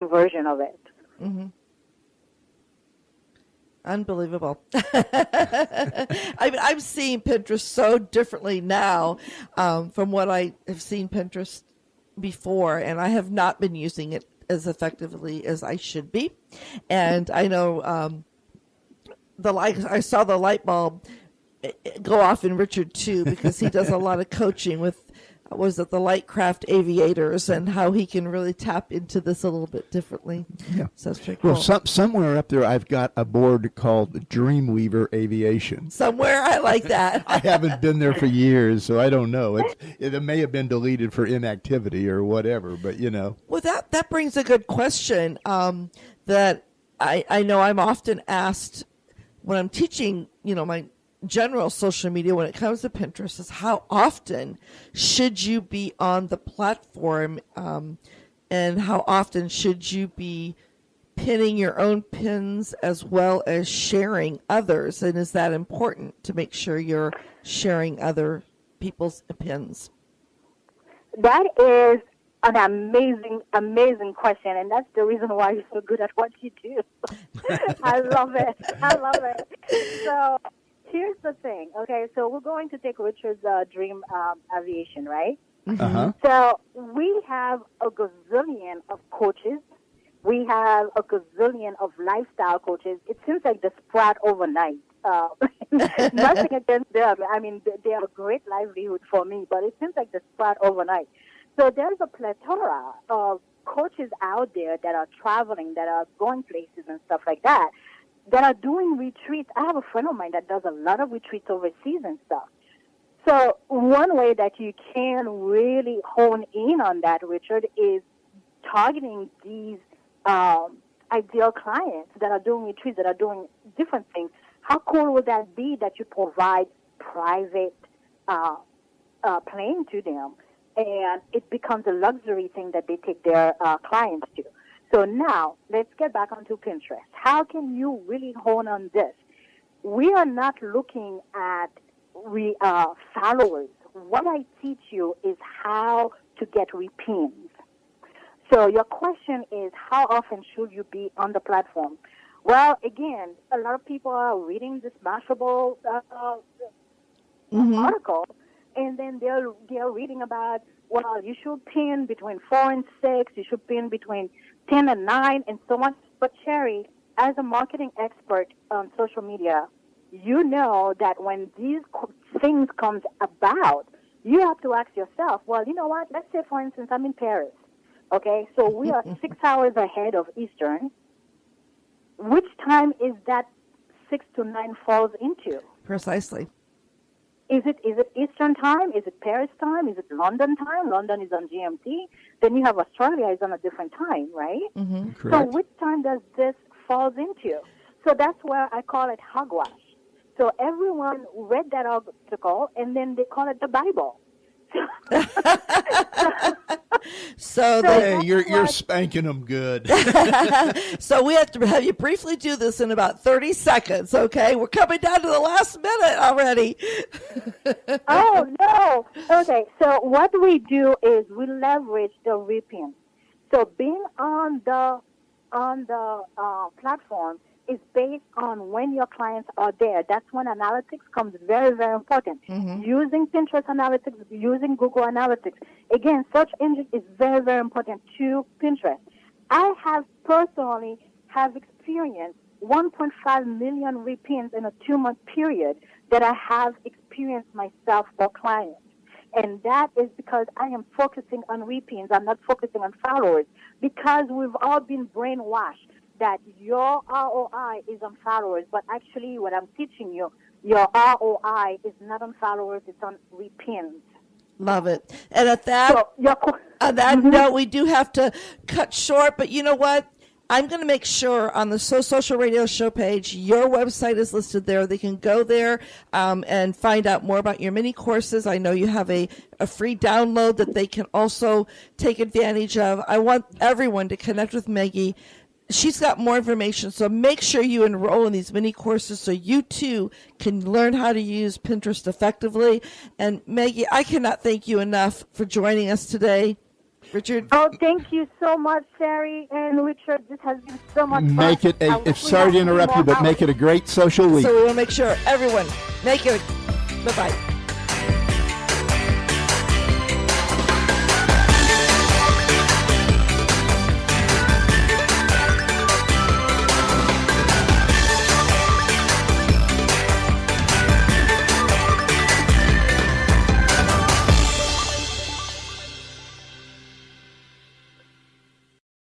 version of it. Mm-hmm. Unbelievable. I'm seeing Pinterest so differently now from what I have seen Pinterest before, and I have not been using it as effectively as I should be. And I know I saw the light bulb go off in Richard too, because he does a lot of coaching with was it the Lightcraft Aviators, and how he can really tap into this a little bit differently. Yeah. So that's pretty cool. Well, somewhere up there I've got a board called Dreamweaver Aviation. Somewhere, I like that. I haven't been there for years, so I don't know. It may have been deleted for inactivity or whatever, but you know. Well, that brings a good question that I know I'm often asked when I'm teaching, my general social media when it comes to Pinterest, is how often should you be on the platform, and how often should you be pinning your own pins as well as sharing others, and is that important to make sure you're sharing other people's pins? That is an amazing question, and that's the reason why you're so good at what you do. I love it. So here's the thing, okay? So we're going to take Richard's dream aviation, right? Uh-huh. So we have a gazillion of coaches. We have a gazillion of lifestyle coaches. It seems like they sprout overnight. Nothing against them. I mean, they are a great livelihood for me, but it seems like they sprout overnight. So there's a plethora of coaches out there that are traveling, that are going places and stuff like that are doing retreats. I have a friend of mine that does a lot of retreats overseas and stuff. So one way that you can really hone in on that, Richard, is targeting these ideal clients that are doing retreats, that are doing different things. How cool would that be that you provide private plane to them, and it becomes a luxury thing that they take their clients to? So now, let's get back onto Pinterest. How can you really hone on this? We are not looking at followers. What I teach you is how to get repins. So your question is, how often should you be on the platform? Well, again, a lot of people are reading this Mashable article, and then they're reading about, well, you should pin between 4 and 6, you should pin between 10 and 9, and so on. But Cheri, as a marketing expert on social media, you know that when these things comes about, you have to ask yourself, well, you know what? Let's say, for instance, I'm in Paris. Okay, so we are 6 hours ahead of Eastern. Which time is that 6 to 9 falls into? Precisely. Is it Eastern time? Is it Paris time? Is it London time? London is on GMT. Then you have Australia is on a different time, right? Mm-hmm. Correct. So which time does this falls into? So that's where I call it hogwash. So everyone read that article, and then they call it the Bible. So hey, you're spanking them good. So we have to have you briefly do this in about 30 seconds, okay? We're coming down to the last minute already. Oh, no. Okay, so what we do is we leverage the repin. So being on the platform is based on when your clients are there. That's when analytics comes very, very important. Mm-hmm. Using Pinterest analytics, using Google analytics. Again, search engine is very, very important to Pinterest. I have personally experienced 1.5 million repins in a 2-month period that I have experienced myself for clients. And that is because I am focusing on repins. I'm not focusing on followers, because we've all been brainwashed that your ROI is on followers, but actually what I'm teaching you, your ROI is not on followers, it's on repins. Love it. And at that, on that note, we do have to cut short, but you know what? I'm going to make sure on the Social Radio Show page, your website is listed there. They can go there and find out more about your mini courses. I know you have a free download that they can also take advantage of. I want everyone to connect with Maggie. She's got more information, so make sure you enroll in these mini courses so you too can learn how to use Pinterest effectively. And Maggie, I cannot thank you enough for joining us today. Richard. Oh, thank you so much, Cheri and Richard. This has been so much fun. Make it sorry to interrupt you, but make it a great social week. So we will make sure everyone make it. Bye-bye.